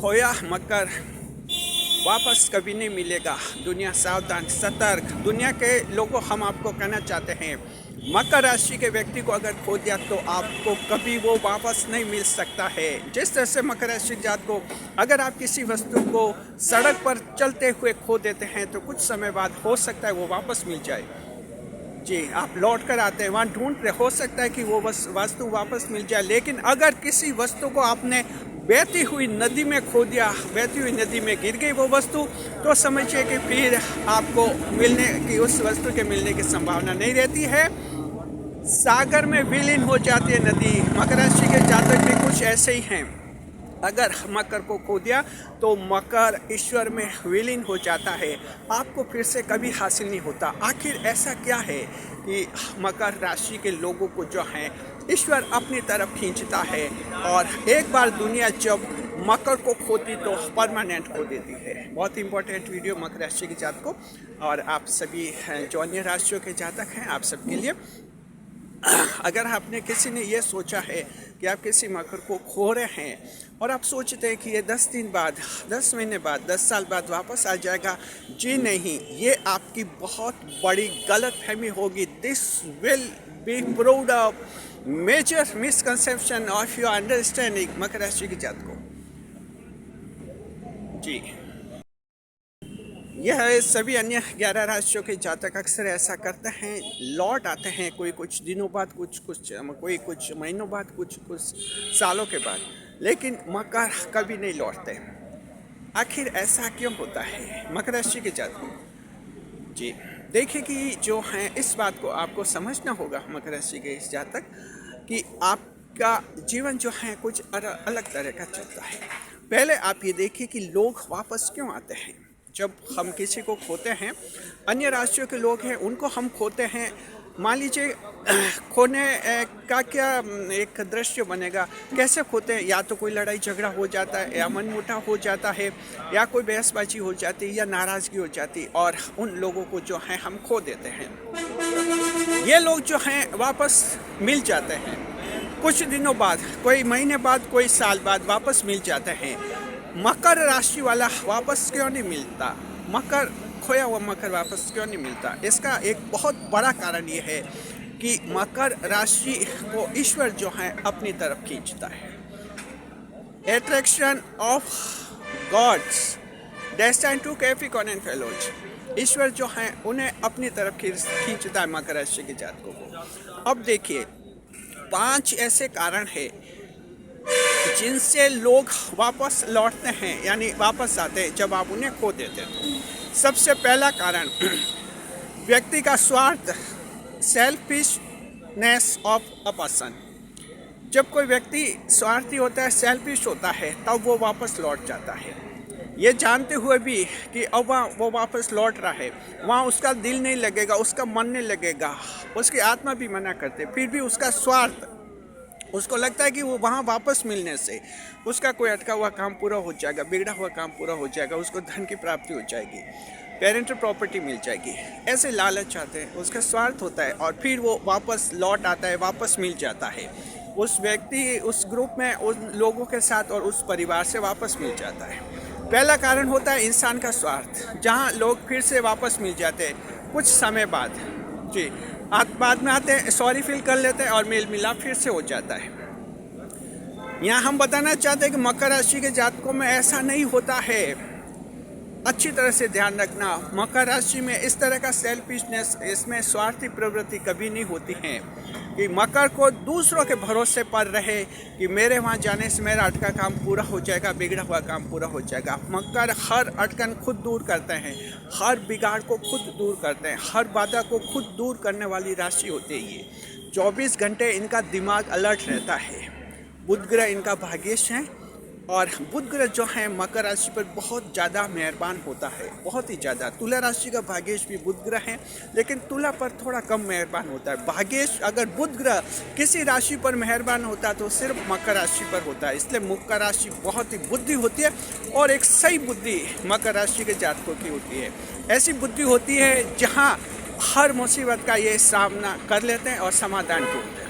खोया मकर वापस कभी नहीं मिलेगा। दुनिया सावधान, सतर्क। दुनिया के लोगों, हम आपको कहना चाहते हैं, मकर राशि के व्यक्ति को अगर खो दिया तो आपको कभी वो वापस नहीं मिल सकता है। जिस तरह से मकर राशि जात को अगर आप किसी वस्तु को सड़क पर चलते हुए खो देते हैं तो कुछ समय बाद हो सकता है वो वापस मिल जाए। जी, आप लौट कर आते हैं, वहाँ ढूंढ रहे, हो सकता है कि वो वस्तु वापस मिल जाए। लेकिन अगर किसी वस्तु को आपने बहती हुई नदी में खो दिया, बहती हुई नदी में गिर गई वो वस्तु, तो समझिए कि फिर आपको मिलने की, उस वस्तु के मिलने की संभावना नहीं रहती है। सागर में विलीन हो जाती है नदी। मकर राशि के जातक भी कुछ ऐसे ही हैं। अगर मकर को खो दिया तो मकर ईश्वर में विलीन हो जाता है, आपको फिर से कभी हासिल नहीं होता। आखिर ऐसा क्या है कि मकर राशि के लोगों को जो है ईश्वर अपनी तरफ खींचता है, और एक बार दुनिया जब मकर को खोती तो परमानेंट खो देती है। बहुत इंपॉर्टेंट वीडियो मकर राशि के जातक को, और आप सभी जो अन्य राशियों के जातक हैं, आप सबके लिए। अगर आपने किसी ने ये सोचा है कि आप किसी मकर को खो रहे हैं और आप सोचते हैं कि ये 10 दिन बाद, 10 महीने बाद, 10 साल बाद वापस आ जाएगा, जी नहीं, ये आपकी बहुत बड़ी गलतफहमी होगी। This will be proved of major misconception of your understanding. मकर राशि के जातकों, जी, यह सभी अन्य 11 राशियों के जातक अक्सर ऐसा करते हैं, लौट आते हैं कोई कुछ दिनों बाद, कोई कुछ महीनों बाद, कुछ सालों के बाद, लेकिन मकर कभी नहीं लौटते। आखिर ऐसा क्यों होता है मकर राशि के जातकों? जी, देखिए कि जो है, इस बात को आपको समझना होगा मकर राशि के इस जातक, कि आपका जीवन जो है कुछ अलग तरह का चलता है। पहले आप ये देखिए कि लोग वापस क्यों आते हैं। जब हम किसी को खोते हैं, अन्य राशियों के लोग हैं, उनको हम खोते हैं, मान लीजिए खोने का क्या एक दृश्य बनेगा, कैसे खोते हैं, या तो कोई लड़ाई झगड़ा हो जाता है, या मनमुटाव हो जाता है, या कोई बहसबाजी हो जाती है, या नाराज़गी हो जाती है, और उन लोगों को जो है हम खो देते हैं। ये लोग जो हैं वापस मिल जाते हैं कुछ दिनों बाद, कोई महीने बाद, कोई साल बाद वापस मिल जाते हैं। मकर राशि वाला वापस क्यों नहीं मिलता? मकर खोया हुआ मकर वापस क्यों नहीं मिलता? इसका एक बहुत बड़ा कारण ये है कि मकर राशि को ईश्वर जो है अपनी तरफ खींचता है। Attraction of gods destine to Capricorn and fellows. ईश्वर जो है उन्हें अपनी तरफ खींचता है मकर राशि के जातकों को। अब देखिए, 5 ऐसे कारण हैं जिनसे लोग वापस लौटते हैं, यानी वापस आते हैं जब आप उन्हें खो देते हैं। सबसे पहला कारण व्यक्ति का स्वार्थ, सेल्फिशनेस ऑफ अ पर्सन। जब कोई व्यक्ति स्वार्थी होता है, सेल्फिश होता है, तब वो वापस लौट जाता है, ये जानते हुए भी कि अब वो वापस लौट रहा है, वहाँ उसका दिल नहीं लगेगा, उसका मन नहीं लगेगा, उसकी आत्मा भी मना करते, फिर भी उसका स्वार्थ, उसको लगता है कि वो वहाँ वापस मिलने से उसका कोई अटका हुआ काम पूरा हो जाएगा, बिगड़ा हुआ काम पूरा हो जाएगा, उसको धन की प्राप्ति हो जाएगी, पेरेंटल प्रॉपर्टी मिल जाएगी, ऐसे लालच आते हैं, उसका स्वार्थ होता है, और फिर वो वापस लौट आता है, वापस मिल जाता है उस व्यक्ति, उस ग्रुप में, उन लोगों के साथ और उस परिवार से वापस मिल जाता है। पहला कारण होता है इंसान का स्वार्थ, जहाँ लोग फिर से वापस मिल जाते हैं कुछ समय बाद। जी, बाद में आते हैं, सॉरी फील कर लेते हैं, और मेल मिलाप फिर से हो जाता है। यहाँ हम बताना चाहते हैं कि मकर राशि के जातकों में ऐसा नहीं होता है। अच्छी तरह से ध्यान रखना, मकर राशि में इस तरह का सेल्फिशनेस, इसमें स्वार्थी प्रवृत्ति कभी नहीं होती है कि मकर को दूसरों के भरोसे पर रहे कि मेरे वहाँ जाने से मेरा अटका काम पूरा हो जाएगा, बिगड़ा हुआ काम पूरा हो जाएगा। मकर हर अटकन खुद दूर करते हैं, हर बिगाड़ को खुद दूर करते हैं, हर बाधा को खुद दूर करने वाली राशि होती है ये। 24 घंटे इनका दिमाग अलर्ट रहता है। बुध ग्रह इनका भाग्येश है, और बुध ग्रह जो है मकर राशि पर बहुत ज़्यादा मेहरबान होता है, बहुत ही ज़्यादा। तुला राशि का भाग्येश भी बुध ग्रह है, लेकिन तुला पर थोड़ा कम मेहरबान होता है। भाग्येश अगर बुध ग्रह किसी राशि पर मेहरबान होता है तो सिर्फ मकर राशि पर होता है। इसलिए मकर राशि बहुत ही बुद्धि होती है, और एक सही बुद्धि मकर राशि के जातकों की होती है। ऐसी बुद्धि होती है जहाँ हर मुसीबत का ये सामना कर लेते हैं और समाधान ढूंढते हैं।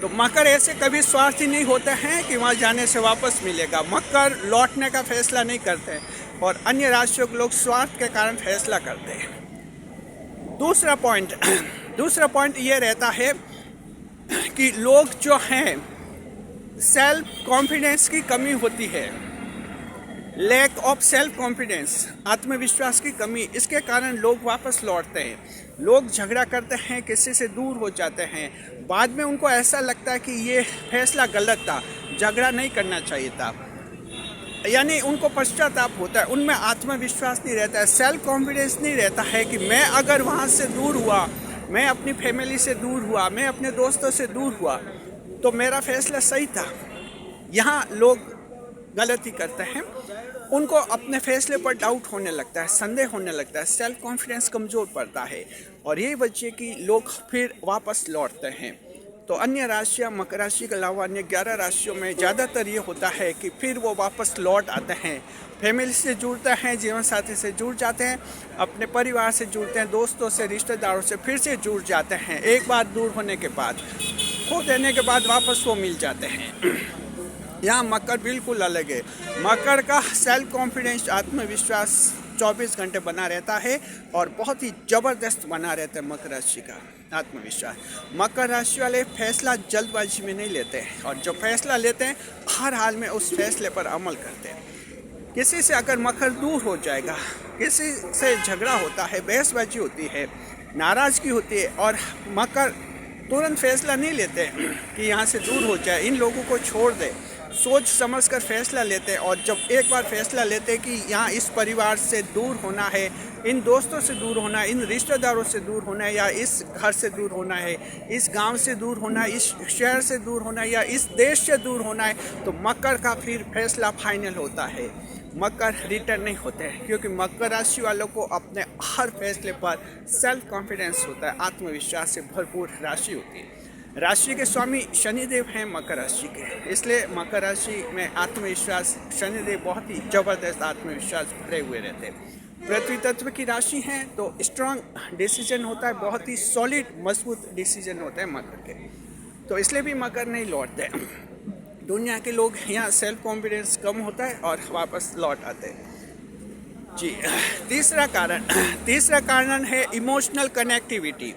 तो मकर ऐसे कभी स्वार्थी नहीं होते हैं कि वहाँ जाने से वापस मिलेगा। मकर लौटने का फैसला नहीं करते और अन्य राशियों के लोग स्वार्थ के कारण फैसला करते हैं। दूसरा पॉइंट ये रहता है कि लोग जो हैं सेल्फ कॉन्फिडेंस की कमी होती है, लैक ऑफ सेल्फ कॉन्फिडेंस, आत्मविश्वास की कमी, इसके कारण लोग वापस लौटते हैं। लोग झगड़ा करते हैं, किसी से दूर हो जाते हैं, बाद में उनको ऐसा लगता है कि ये फैसला गलत था, झगड़ा नहीं करना चाहिए था, यानी उनको पश्चाताप होता है, उनमें आत्मविश्वास नहीं रहता है, सेल्फ कॉन्फिडेंस नहीं रहता है कि मैं अगर वहाँ से दूर हुआ, मैं अपनी फैमिली से दूर हुआ, मैं अपने दोस्तों से दूर हुआ तो मेरा फैसला सही था। यहाँ लोग गलती करते हैं, उनको अपने फैसले पर डाउट होने लगता है, संदेह होने लगता है, सेल्फ कॉन्फिडेंस कमज़ोर पड़ता है और यही वजह कि लोग फिर वापस लौटते हैं। तो अन्य राशियाँ मकर राशि के अलावा अन्य 11 राशियों में ज़्यादातर ये होता है कि फिर वो वापस लौट आते हैं, फैमिली से जुड़ते हैं, जीवन साथी से जुड़ जाते हैं, अपने परिवार से जुड़ते हैं, दोस्तों से, रिश्तेदारों से फिर से जुड़ जाते हैं। एक बार दूर होने के बाद, खो देने के बाद वापस वो मिल जाते हैं। यहाँ मकर बिल्कुल अलग है। मकर का सेल्फ कॉन्फिडेंस, आत्मविश्वास 24 घंटे बना रहता है और बहुत ही ज़बरदस्त बना रहता है मकर राशि का आत्मविश्वास। मकर राशि वाले फैसला जल्दबाजी में नहीं लेते हैं और जो फैसला लेते हैं हर हाल में उस फैसले पर अमल करते हैं। किसी से अगर मकर दूर हो जाएगा, किसी से झगड़ा होता है, बहसबाजी होती है, नाराज़गी होती है और मकर तुरंत फैसला नहीं लेते कि यहाँ से दूर हो जाए, इन लोगों को छोड़ दे, सोच समझ कर फैसला लेते हैं। और जब एक बार फैसला लेते हैं कि यहाँ इस परिवार से दूर होना है, इन दोस्तों से दूर होना है, इन रिश्तेदारों से दूर होना है, या इस घर से दूर होना है, इस गांव से दूर होना है, इस शहर से दूर होना है, या इस देश से दूर होना है, तो मकर का फिर फैसला फाइनल होता है। मकर रिटर्न नहीं होते हैं क्योंकि मकर राशि वालों को अपने हर फैसले पर सेल्फ कॉन्फिडेंस होता है, आत्मविश्वास से भरपूर राशि होती है। राशि के स्वामी शनिदेव हैं मकर राशि के, इसलिए मकर राशि में आत्मविश्वास, शनिदेव बहुत ही ज़बरदस्त आत्मविश्वास भरे हुए रहते हैं। पृथ्वी तत्व की राशि हैं तो स्ट्रांग डिसीजन होता है, बहुत ही सॉलिड मजबूत डिसीजन होते हैं मकर के, तो इसलिए भी मकर नहीं लौटते। दुनिया के लोग यहाँ सेल्फ कॉन्फिडेंस कम होता है और वापस लौट आते हैं जी। तीसरा कारण है इमोशनल कनेक्टिविटी।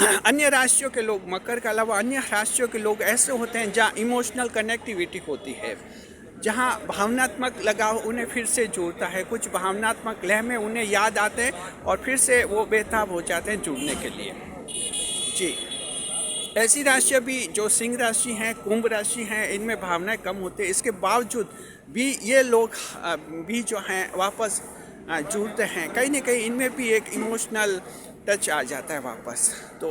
अन्य राशियों के लोग, मकर के अलावा अन्य राशियों के लोग ऐसे होते हैं जहाँ इमोशनल कनेक्टिविटी होती है, जहाँ भावनात्मक लगाव उन्हें फिर से जोड़ता है, कुछ भावनात्मक लय में उन्हें याद आते हैं और फिर से वो बेताब हो जाते हैं जुड़ने के लिए जी। ऐसी राशियाँ भी जो सिंह राशि हैं, कुंभ राशि हैं, इनमें भावनाएं कम होती है, इसके बावजूद भी ये लोग भी जो हैं वापस जुड़ते हैं। कहीं ना कहीं इनमें भी एक इमोशनल टच आ जाता है वापस, तो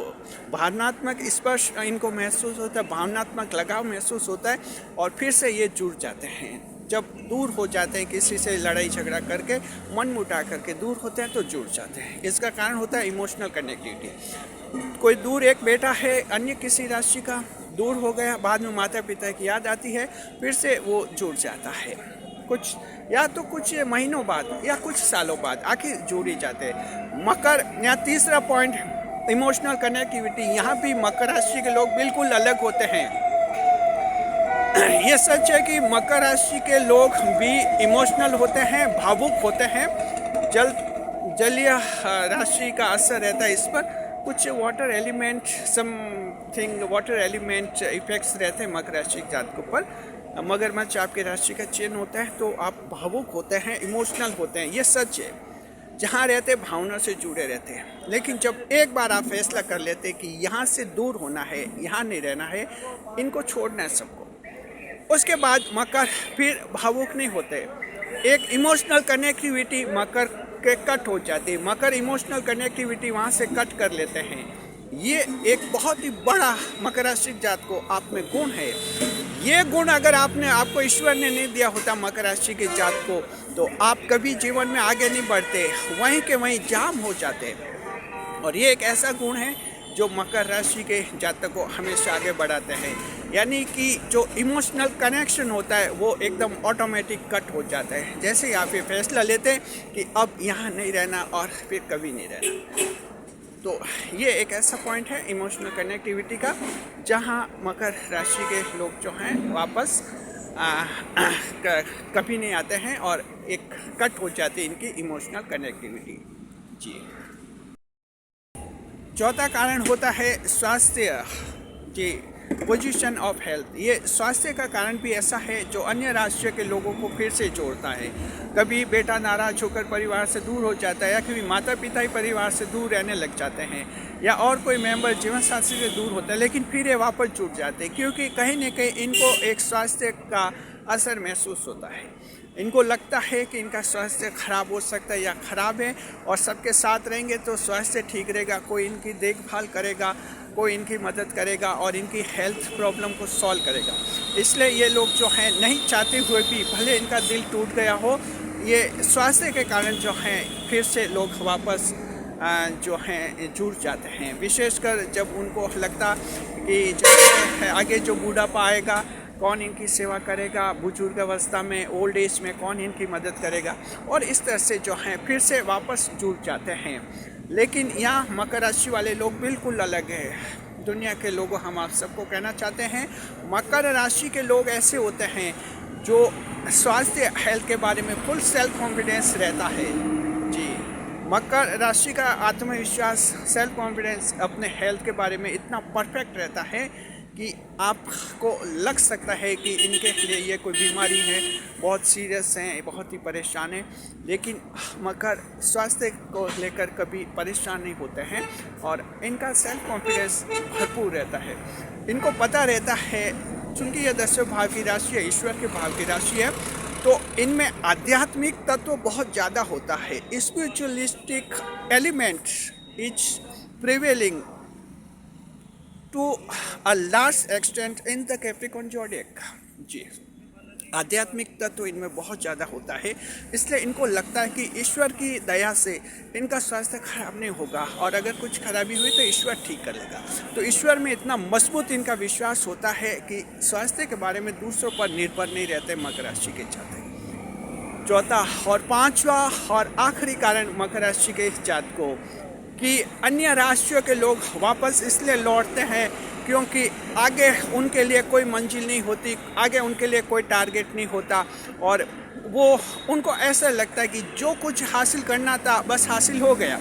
भावनात्मक स्पर्श इनको महसूस होता है, भावनात्मक लगाव महसूस होता है और फिर से ये जुड़ जाते हैं। जब दूर हो जाते हैं, किसी से लड़ाई झगड़ा करके, मन मुटा करके दूर होते हैं तो जुड़ जाते हैं। इसका कारण होता है इमोशनल कनेक्टिविटी। कोई दूर एक बेटा है अन्य किसी राशि का, दूर हो गया, बाद में माता पिता की याद आती है, फिर से वो जुड़ जाता है, कुछ या तो कुछ महीनों बाद या कुछ सालों बाद आखिर जुड़ ही जाते हैं। मकर, यहाँ तीसरा पॉइंट इमोशनल कनेक्टिविटी, यहाँ भी मकर राशि के लोग बिल्कुल अलग होते हैं। ये सच है कि मकर राशि के लोग भी इमोशनल होते हैं, भावुक होते हैं, जलीय राशि का असर रहता है इस पर, कुछ water element, something water element effects रहते हैं मकर राशि के जातकों पर। मगरमच्छ आपकी राशि का चिन्ह होता है, तो आप भावुक होते हैं, इमोशनल होते हैं, ये सच है। जहाँ रहते भावना से जुड़े रहते हैं, लेकिन जब एक बार आप फैसला कर लेते कि यहाँ से दूर होना है, यहाँ नहीं रहना है, इनको छोड़ना है सबको, उसके बाद मकर फिर भावुक नहीं होते। एक इमोशनल कनेक्टिविटी मकर के कट हो जाती है, मकर इमोशनल कनेक्टिविटी वहाँ से कट कर लेते हैं। ये एक बहुत ही बड़ा मकर राशि जात को आप में गुण है। ये गुण अगर आपको ईश्वर ने नहीं दिया होता मकर राशि के जात को, तो आप कभी जीवन में आगे नहीं बढ़ते, वहीं के वहीं जाम हो जाते। और ये एक ऐसा गुण है जो मकर राशि के जातक को हमेशा आगे बढ़ाते हैं, यानी कि जो इमोशनल कनेक्शन होता है वो एकदम ऑटोमेटिक कट हो जाता है। जैसे ही आप ये फैसला लेते हैं कि अब यहाँ नहीं रहना और फिर कभी नहीं रहना। तो ये एक ऐसा पॉइंट है इमोशनल कनेक्टिविटी का, जहाँ मकर राशि के लोग जो हैं वापस कभी नहीं आते हैं और एक कट हो जाती है इनकी इमोशनल कनेक्टिविटी। जी, चौथा कारण होता है स्वास्थ्य। जी, पोजीशन ऑफ हेल्थ। ये स्वास्थ्य का कारण भी ऐसा है जो अन्य राष्ट्र के लोगों को फिर से जोड़ता है। कभी बेटा नाराज होकर परिवार से दूर हो जाता है, या कभी माता पिता ही परिवार से दूर रहने लग जाते हैं, या और कोई मेंबर जीवन साथी से दूर होता है, लेकिन फिर ये वापस जुड़ जाते हैं, क्योंकि कहीं न कहीं इनको एक स्वास्थ्य का असर महसूस होता है। इनको लगता है कि इनका स्वास्थ्य खराब हो सकता है या ख़राब है, और सबके साथ रहेंगे तो स्वास्थ्य ठीक रहेगा, कोई इनकी देखभाल करेगा, कोई इनकी मदद करेगा और इनकी हेल्थ प्रॉब्लम को सॉल्व करेगा। इसलिए ये लोग जो हैं नहीं चाहते हुए भी, भले इनका दिल टूट गया हो, ये स्वास्थ्य के कारण जो हैं फिर से लोग वापस जो हैं जुड़ जाते हैं। विशेषकर जब उनको लगता कि जो आगे जो बूढ़ापा आएगा, कौन इनकी सेवा करेगा, बुजुर्ग अवस्था में, ओल्ड एज में कौन इनकी मदद करेगा, और इस तरह से जो हैं फिर से वापस जुड़ जाते हैं। लेकिन यहाँ मकर राशि वाले लोग बिल्कुल अलग हैं। दुनिया के लोगों, हम आप सबको कहना चाहते हैं, मकर राशि के लोग ऐसे होते हैं जो स्वास्थ्य हेल्थ के बारे में फुल सेल्फ कॉन्फिडेंस रहता है। जी, मकर राशि का आत्मविश्वास, सेल्फ कॉन्फिडेंस अपने हेल्थ के बारे में इतना परफेक्ट रहता है कि आपको लग सकता है कि इनके लिए ये कोई बीमारी है, बहुत सीरियस हैं, बहुत ही परेशान हैं, लेकिन मकर स्वास्थ्य को लेकर कभी परेशान नहीं होते हैं और इनका सेल्फ कॉन्फिडेंस भरपूर रहता है। इनको पता रहता है, चूँकि ये 10वें भाव की राशि है, ईश्वर के भाव की राशि है, तो इनमें आध्यात्मिक तत्व बहुत ज़्यादा होता है। Spiritualistic element is prevailing to a large extent in the Capricorn zodiac. जी, आध्यात्मिक तत्व इनमें बहुत ज़्यादा होता है, इसलिए इनको लगता है कि ईश्वर की दया से इनका स्वास्थ्य खराब नहीं होगा, और अगर कुछ खराबी हुई तो ईश्वर ठीक कर लेगा। तो ईश्वर में इतना मजबूत इनका विश्वास होता है कि स्वास्थ्य के बारे में दूसरों पर निर्भर नहीं रहते मकर राशि के जातक। चौथा और पांचवा और आखिरी कारण मकर राशि के जातकों कि अन्य राशियों के लोग वापस इसलिए लौटते हैं क्योंकि आगे उनके लिए कोई मंजिल नहीं होती, आगे उनके लिए कोई टारगेट नहीं होता, और वो उनको ऐसा लगता है कि जो कुछ हासिल करना था बस हासिल हो गया,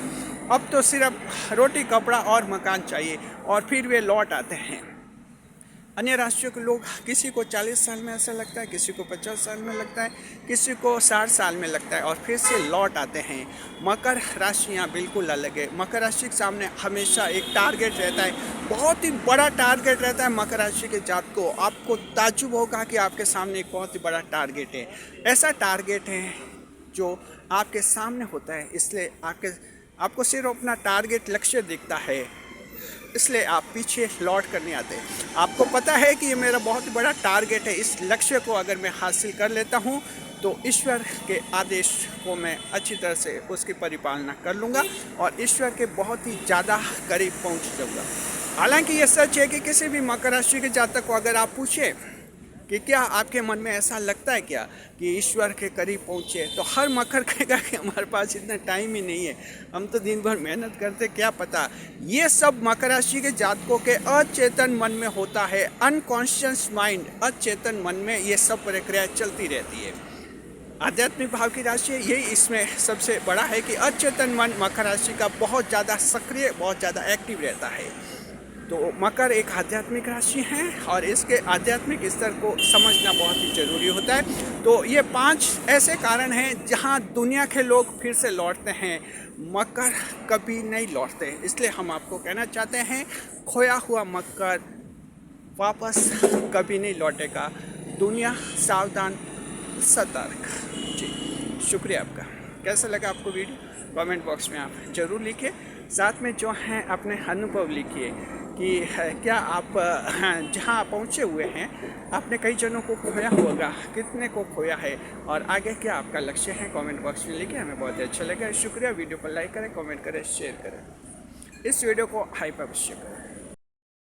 अब तो सिर्फ रोटी कपड़ा और मकान चाहिए, और फिर वे लौट आते हैं। अन्य राशियों के लोग, किसी को 40 साल में ऐसा लगता है, किसी को 50 साल में लगता है, किसी को 60 साल में लगता है, और फिर से लौट आते हैं। मकर राशियाँ बिल्कुल अलग है। मकर राशि के सामने हमेशा एक टारगेट रहता है, बहुत ही बड़ा टारगेट रहता है मकर राशि के जातक को। आपको ताज्जुब होगा कि आपके सामने एक बहुत ही बड़ा टारगेट है। ऐसा टारगेट है जो आपके सामने होता है, इसलिए आपको सिर्फ अपना टारगेट लक्ष्य दिखता है, इसलिए आप पीछे लौट कर नहीं आते। आपको पता है कि ये मेरा बहुत बड़ा टारगेट है, इस लक्ष्य को अगर मैं हासिल कर लेता हूँ तो ईश्वर के आदेश को मैं अच्छी तरह से उसकी परिपालना कर लूँगा और ईश्वर के बहुत ही ज़्यादा करीब पहुँच जाऊँगा। हालांकि ये सच है कि किसी भी मकर राशि के जातक को अगर आप पूछे कि क्या आपके मन में ऐसा लगता है क्या कि ईश्वर के करीब पहुँचे, तो हर मकर कहेगा कि हमारे पास इतना टाइम ही नहीं है, हम तो दिन भर मेहनत करते, क्या पता। ये सब मकर राशि के जातकों के अचेतन मन में होता है, अनकॉन्शियस माइंड, अचेतन मन में ये सब प्रक्रिया चलती रहती है। आध्यात्मिक भाव की राशि यही इसमें सबसे बड़ा है कि अचेतन मन मकर राशि का बहुत ज़्यादा सक्रिय, बहुत ज़्यादा एक्टिव रहता है। तो मकर एक आध्यात्मिक राशि है और इसके आध्यात्मिक स्तर को समझना बहुत ही ज़रूरी होता है। तो ये 5 ऐसे कारण हैं जहां दुनिया के लोग फिर से लौटते हैं, मकर कभी नहीं लौटते। इसलिए हम आपको कहना चाहते हैं, खोया हुआ मकर वापस कभी नहीं लौटेगा। दुनिया सावधान, सतर्क। जी, शुक्रिया आपका। कैसा लगा आपको वीडियो, कमेंट बॉक्स में आप ज़रूर लिखिए। साथ में जो हैं अपने अनुभव लिखिए कि क्या आप जहाँ पहुँचे हुए हैं आपने कई जनों को खोया होगा, कितने को खोया है, और आगे क्या आपका लक्ष्य है, कमेंट बॉक्स में लिखिए, हमें बहुत अच्छा लगा। शुक्रिया। वीडियो को लाइक करें, कमेंट करें, शेयर करें, इस वीडियो को हाइप अवश्य करें।